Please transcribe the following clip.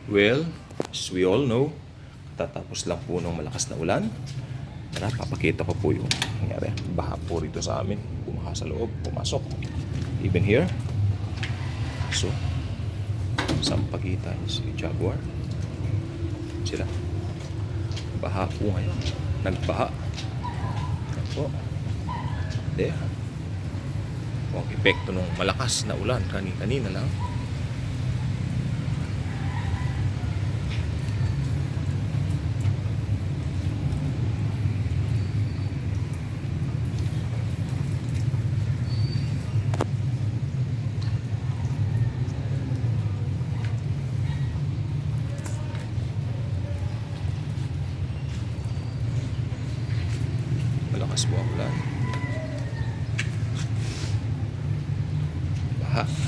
Well, as we all know, tatapos lang po ng malakas na ulan. Tara, papakita ko po yung nangyari. Baha po rito sa amin. Pumaha sa loob, pumasok. Even here. So, Sampaguita si Jaguar. Sila. Baha po ngayon. Nagbaha. Yan po. There. O, ang epekto ng malakas na ulan kanina lang. Malakas po ang ulan. Baha.